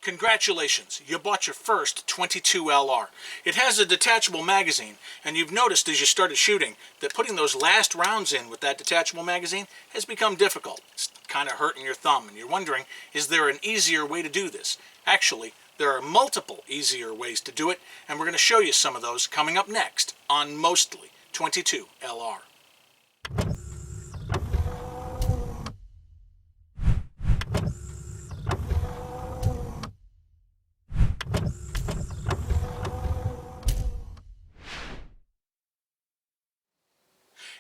Congratulations, you bought your first 22LR. It has a detachable magazine, and you've noticed as you started shooting that putting those last rounds in with that detachable magazine has become difficult. It's kind of hurting your thumb, and you're wondering, is there an easier way to do this? Actually, there are multiple easier ways to do it, and we're going to show you some of those coming up next on Mostly 22LR.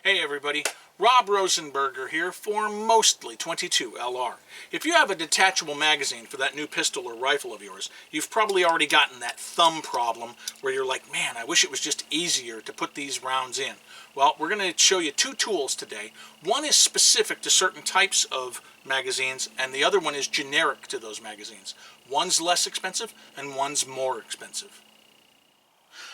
Hey everybody, Rob Rosenberger here for Mostly 22LR. If you have a detachable magazine for that new pistol or rifle of yours, you've probably already gotten that thumb problem where you're like, man, I wish it was just easier to put these rounds in. Well, we're going to show you two tools today. One is specific to certain types of magazines, and the other one is generic to those magazines. One's less expensive and one's more expensive.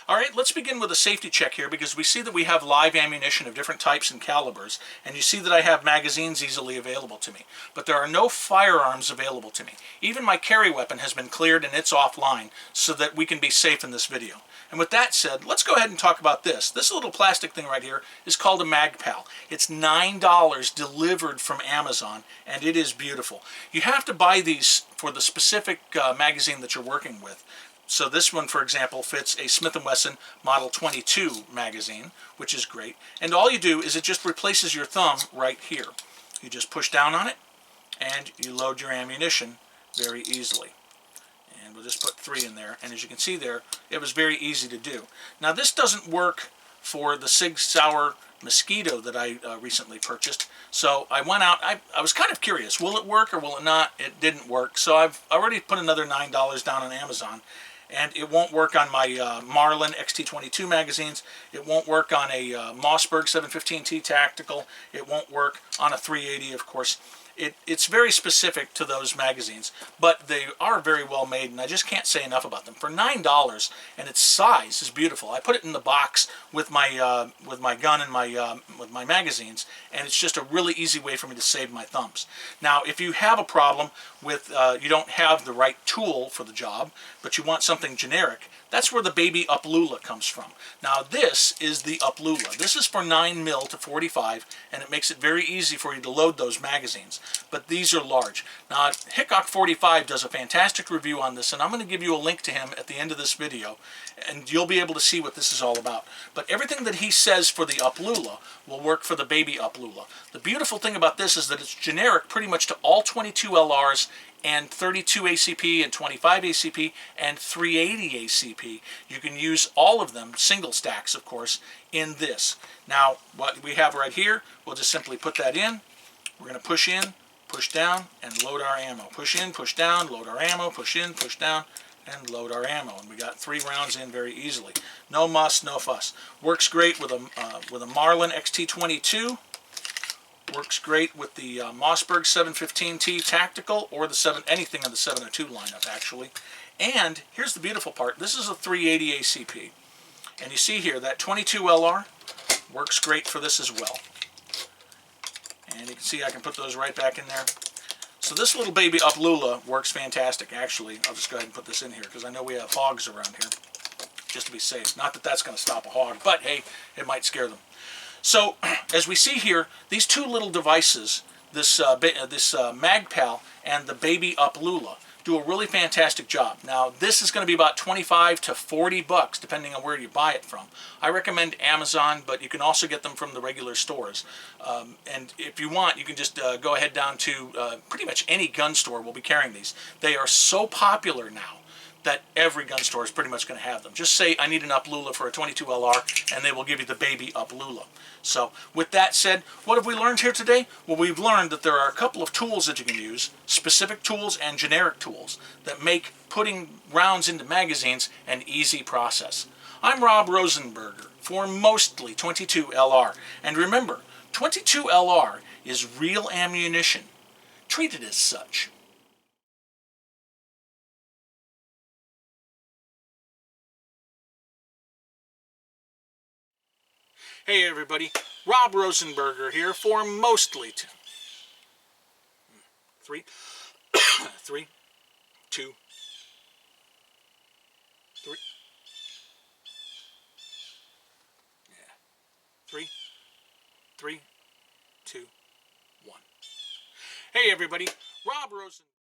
All right, let's begin with a safety check here because we see that we have live ammunition of different types and calibers, and you see that I have magazines easily available to me. But there are no firearms available to me. Even my carry weapon has been cleared and it's offline so that we can be safe in this video. And with that said, let's go ahead and talk about this. This little plastic thing right here is called a MagPal. It's $9 delivered from Amazon, and it is beautiful. You have to buy these for the specific magazine that you're working with. So this one, for example, fits a Smith & Wesson Model 22 magazine, which is great. And all you do is it just replaces your thumb right here. You just push down on it, and you load your ammunition very easily. And we'll just put 3 in there. And as you can see there, it was very easy to do. Now this doesn't work for the Sig Sauer Mosquito that I recently purchased. So I went out, I was kind of curious, will it work or will it not? It didn't work. So I've already put another $9 down on Amazon. And it won't work on my Marlin XT22 magazines. It won't work on a Mossberg 715T Tactical. It won't work on a 380, of course. It's very specific to those magazines, but they are very well made, and I just can't say enough about them. For $9, and its size is beautiful. I put it in the box with my gun and with my magazines, and it's just a really easy way for me to save my thumbs. Now, if you have a problem with you don't have the right tool for the job, but you want something generic, that's where the Baby UpLula comes from. Now this is the UpLula. This is for 9mm to 45, and it makes it very easy for you to load those magazines. But these are large. Now Hickok 45 does a fantastic review on this, and I'm going to give you a link to him at the end of this video, and you'll be able to see what this is all about. But everything that he says for the UpLula will work for the Baby UpLula. The beautiful thing about this is that it's generic pretty much to all 22 LRs and 32 ACP and 25 ACP and 380 ACP. You can use all of them, single stacks of course, in this. Now what we have right here, we'll just simply put that in. We're going to push in, push down, and load our ammo. Push in, push down, load our ammo, push in, push down, and load our ammo. And we got 3 rounds in very easily. No muss, no fuss. Works great with a Marlin XT22. Works great with the Mossberg 715T Tactical or the anything of the 702 lineup actually. And here's the beautiful part. This is a 380 ACP. And you see here that 22 LR works great for this as well. And you can see I can put those right back in there. So this little Baby UpLula works fantastic actually. I'll just go ahead and put this in here because I know we have hogs around here, just to be safe. Not that that's going to stop a hog, but hey, it might scare them. So, as we see here, these two little devices, this MagPal and the Baby UpLula, do a really fantastic job. Now, this is going to be about 25 to 40 bucks, depending on where you buy it from. I recommend Amazon, but you can also get them from the regular stores. And if you want, you can just go ahead down to pretty much any gun store will be carrying these. They are so popular now that every gun store is pretty much going to have them. Just say, I need an UpLula for a 22 LR, and they will give you the Baby UpLula. So, with that said, what have we learned here today? Well, we've learned that there are a couple of tools that you can use, specific tools and generic tools, that make putting rounds into magazines an easy process. I'm Rob Rosenberger for Mostly 22 LR. And remember, 22 LR is real ammunition. Treat it as such. Hey everybody, Rob Rosenberger here for Mostly 3, 2, 3, 3, 2, 1. Hey everybody, Rob Rosen.